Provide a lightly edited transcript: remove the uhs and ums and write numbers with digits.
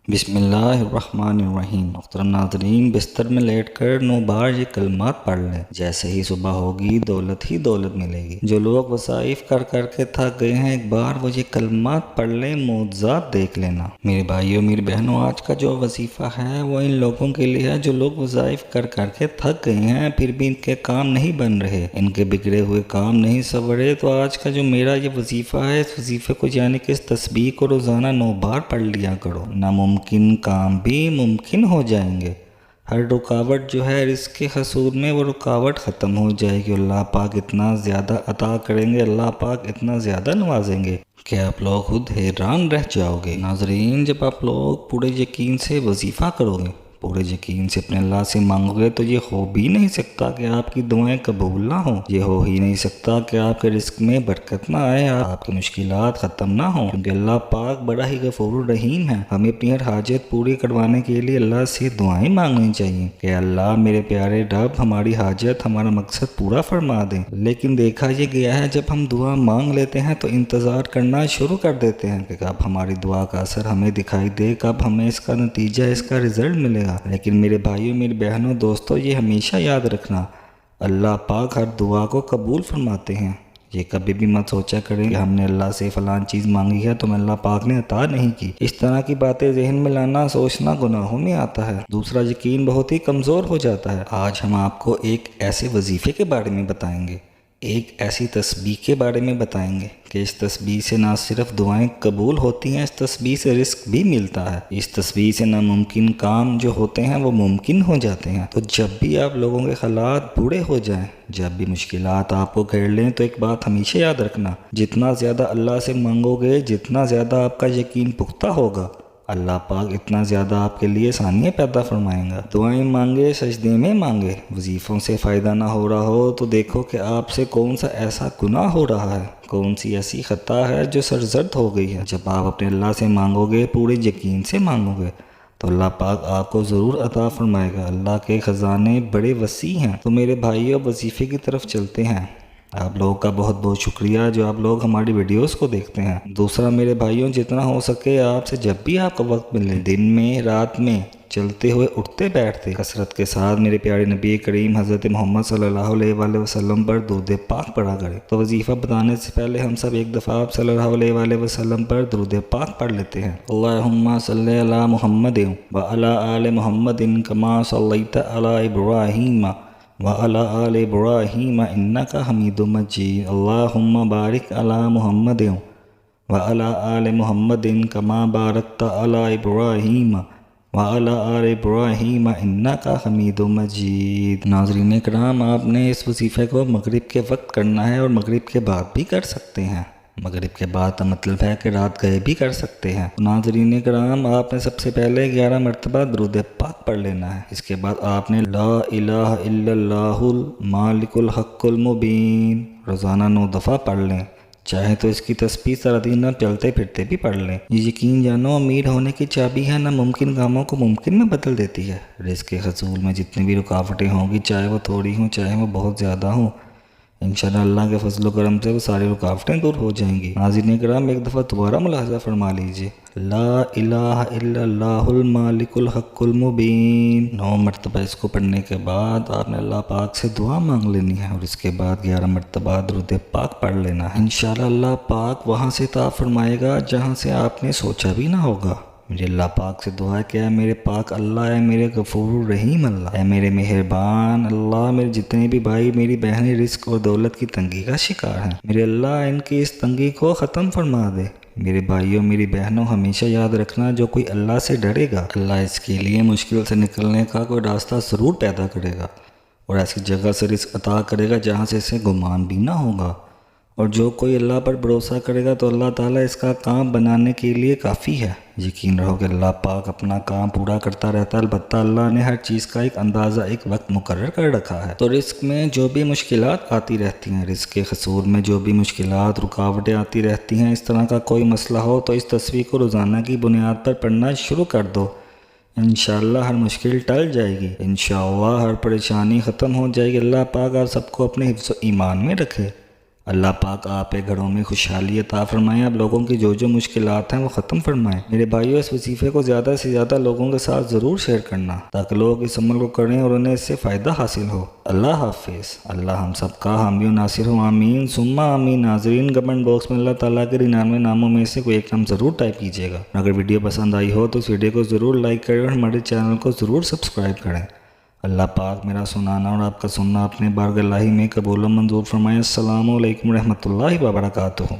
بسم اللہ الرحمن الرحیم۔ محترم ناظرین، بستر میں لیٹ کر 9 بار یہ کلمات پڑھ لیں، جیسے ہی صبح ہوگی دولت ہی دولت ملے گی۔ جو لوگ وظائف کر کر کے تھک گئے ہیں، ایک بار وہ یہ کلمات پڑھ لیں، معجزات دیکھ لینا۔ میرے بھائیوں میری بہنوں، آج کا جو وظیفہ ہے وہ ان لوگوں کے لیے ہے جو لوگ وظائف کر کر کے تھک گئے ہیں، پھر بھی ان کے کام نہیں بن رہے، ان کے بگڑے ہوئے کام نہیں سنورے۔ تو آج کا جو میرا یہ وظیفہ ہے، اس وظیفے کو یعنی کہ اس تسبیح کو روزانہ 9 بار پڑھ لیا کرو، ناممکن کام بھی ممکن ہو جائیں گے۔ ہر رکاوٹ جو ہے رزق کے حصول میں، وہ رکاوٹ ختم ہو جائے گی۔ اللہ پاک اتنا زیادہ عطا کریں گے، اللہ پاک اتنا زیادہ نوازیں گے کہ آپ لوگ خود حیران رہ جاؤ گے۔ ناظرین، جب آپ لوگ پورے یقین سے وظیفہ کرو گے، پورے یقین سے اپنے اللہ سے مانگو گے، تو یہ ہو بھی نہیں سکتا کہ آپ کی دعائیں قبول نہ ہوں، یہ ہو ہی نہیں سکتا کہ آپ کے رزق میں برکت نہ آئے، آپ کی مشکلات ختم نہ ہوں، کیونکہ اللہ پاک بڑا ہی غفور الرحیم ہے۔ ہمیں اپنی ہر حاجت پوری کروانے کے لیے اللہ سے دعائیں مانگنی چاہیے کہ اللہ میرے پیارے رب ہماری حاجت، ہمارا مقصد پورا فرما دیں۔ لیکن دیکھا یہ گیا ہے، جب ہم دعا مانگ لیتے ہیں تو انتظار کرنا شروع کر دیتے ہیں کہ کب ہماری دعا کا اثر ہمیں دکھائی دے، کب ہمیں اس کا نتیجہ، اس کا رزلٹ ملے گا۔ لیکن میرے بھائیوں میری بہنوں دوستوں، یہ ہمیشہ یاد رکھنا، اللہ پاک ہر دعا کو قبول فرماتے ہیں۔ یہ کبھی بھی مت سوچا کریں کہ ہم نے اللہ سے فلان چیز مانگی ہے تو اللہ پاک نے عطا نہیں کی۔ اس طرح کی باتیں ذہن میں لانا، سوچنا گناہوں میں آتا ہے۔ دوسرا، یقین بہت ہی کمزور ہو جاتا ہے۔ آج ہم آپ کو ایک ایسے وظیفے کے بارے میں بتائیں گے، ایک ایسی تسبیح کے بارے میں بتائیں گے کہ اس تسبیح سے نہ صرف دعائیں قبول ہوتی ہیں، اس تسبیح سے رزق بھی ملتا ہے۔ اس تسبیح سے ناممکن کام جو ہوتے ہیں وہ ممکن ہو جاتے ہیں۔ تو جب بھی آپ لوگوں کے حالات برے ہو جائیں، جب بھی مشکلات آپ کو گھیر لیں، تو ایک بات ہمیشہ یاد رکھنا، جتنا زیادہ اللہ سے مانگو گے، جتنا زیادہ آپ کا یقین پختہ ہوگا، اللہ پاک اتنا زیادہ آپ کے لیے آسانیاں پیدا فرمائیں گا۔ دعائیں مانگے، سجدے میں مانگے۔ وظیفوں سے فائدہ نہ ہو رہا ہو تو دیکھو کہ آپ سے کون سا ایسا گناہ ہو رہا ہے، کون سی ایسی خطا ہے جو سرزد ہو گئی ہے۔ جب آپ اپنے اللہ سے مانگو گے، پورے یقین سے مانگو گے، تو اللہ پاک آپ کو ضرور عطا فرمائے گا۔ اللہ کے خزانے بڑے وسیع ہیں۔ تو میرے بھائیوں، وظیفے کی طرف چلتے ہیں۔ آپ لوگوں کا بہت بہت شکریہ جو آپ لوگ ہماری ویڈیوز کو دیکھتے ہیں۔ دوسرا میرے بھائیوں، جتنا ہو سکے آپ سے جب بھی آپ کا وقت ملے، دن میں، رات میں، چلتے ہوئے، اٹھتے بیٹھتے، کثرت کے ساتھ میرے پیارے نبی کریم حضرت محمد صلی اللہ علیہ وآلہ وسلم پر درود پاک پڑھا کرے۔ تو وظیفہ بتانے سے پہلے ہم سب ایک دفعہ آپ صلی اللہ علیہ وآلہ وسلم پر درود پاک پڑھ لیتے ہیں۔ اللہم صلی علی محمد وعلی آل محمد کما صلیت علی ابراہیم وعلی آل ابراہیم انک حمید مجید۔ اللہم بارک علی محمد وعلی آل محمد کما بارکت علی ابراہیم وعلی آل ابراہیم انک حمید مجید۔ ناظرین کرام، آپ نے اس وظیفے کو مغرب کے وقت کرنا ہے اور مغرب کے بعد بھی کر سکتے ہیں۔ مغرب کے بعد کا مطلب ہے کہ رات گئے بھی کر سکتے ہیں۔ ناظرین کرام، آپ نے سب سے پہلے 11 مرتبہ درود پاک پڑھ لینا ہے۔ اس کے بعد آپ نے لا الہ الا اللہ المالک الحق المبین روزانہ 9 دفعہ پڑھ لیں۔ چاہے تو اس کی تسبیح سارا دن نہ چلتے پھرتے بھی پڑھ لیں۔ یہ یقین جانو امیر ہونے کی چابی ہے، نہ ممکن کاموں کو ممکن میں بدل دیتی ہے۔ رزق کے حصول میں جتنی بھی رکاوٹیں ہوں گی، چاہے وہ تھوڑی ہوں چاہے وہ بہت زیادہ ہوں، انشاءاللہ اللہ کے فضل و کرم سے وہ ساری رکاوٹیں دور ہو جائیں گی۔ ناظرین کرام، ایک دفعہ دوبارہ ملاحظہ فرما لیجئے، لا الہ الا اللہ المالک الحق المبین۔ 9 مرتبہ اس کو پڑھنے کے بعد آپ نے اللہ پاک سے دعا مانگ لینی ہے، اور اس کے بعد 11 مرتبہ درود پاک پڑھ لینا ہے۔ انشاءاللہ اللہ پاک وہاں سے عطا فرمائے گا جہاں سے آپ نے سوچا بھی نہ ہوگا۔ مجھے اللہ پاک سے دعا ہے کہ اے میرے پاک اللہ، اے میرے غفور الرحیم اللہ، اے میرے مہربان اللہ، میرے جتنے بھی بھائی میری بہنیں رزق اور دولت کی تنگی کا شکار ہیں، میرے اللہ ان کی اس تنگی کو ختم فرما دے۔ میرے بھائیوں میری بہنوں، ہمیشہ یاد رکھنا، جو کوئی اللہ سے ڈرے گا، اللہ اس کے لیے مشکل سے نکلنے کا کوئی راستہ ضرور پیدا کرے گا، اور ایسی جگہ سے رزق عطا کرے گا جہاں سے اسے گمان بھی نہ ہوگا۔ اور جو کوئی اللہ پر بھروسہ کرے گا تو اللہ تعالیٰ اس کا کام بنانے کے لیے کافی ہے۔ یقین رہو کہ اللہ پاک اپنا کام پورا کرتا رہتا ہے، البتہ اللہ نے ہر چیز کا ایک اندازہ، ایک وقت مقرر کر رکھا ہے۔ تو رزق میں جو بھی مشکلات آتی رہتی ہیں، رزق کے حصول میں جو بھی مشکلات، رکاوٹیں آتی رہتی ہیں، اس طرح کا کوئی مسئلہ ہو تو اس تصویر کو روزانہ کی بنیاد پر پڑھنا شروع کر دو۔ انشاءاللہ ہر مشکل ٹل جائے گی، انشاءاللہ ہر پریشانی ختم ہو جائے گی۔ اللہ پاک آپ سب کو اپنے حفظ و ایمان میں رکھے۔ اللہ پاک آپ کے گھروں میں خوشحالی عطا فرمائیں، آپ لوگوں کی جو مشکلات ہیں وہ ختم فرمائیں۔ میرے بھائیو، اس وظیفے کو زیادہ سے زیادہ لوگوں کے ساتھ ضرور شیئر کرنا تاکہ لوگ اس عمل کو کریں اور انہیں اس سے فائدہ حاصل ہو۔ اللہ حافظ۔ اللہ ہم سب کا حامی و ناصر ہو، آمین ثم آمین۔ ناظرین، کمنٹ باکس میں اللہ تعالیٰ کے 99 ناموں میں سے کوئی ایک نام ضرور ٹائپ کیجیے گا۔ اگر ویڈیو پسند آئی ہو تو اس ویڈیو کو ضرور لائک کریں اور ہمارے چینل کو ضرور سبسکرائب کریں۔ اللہ پاک میرا سنانا اور آپ کا سننا اپنے بارگاہ الہی میں قبول و منظور فرمائے۔ السلام علیکم ورحمۃ اللہ وبرکاتہ۔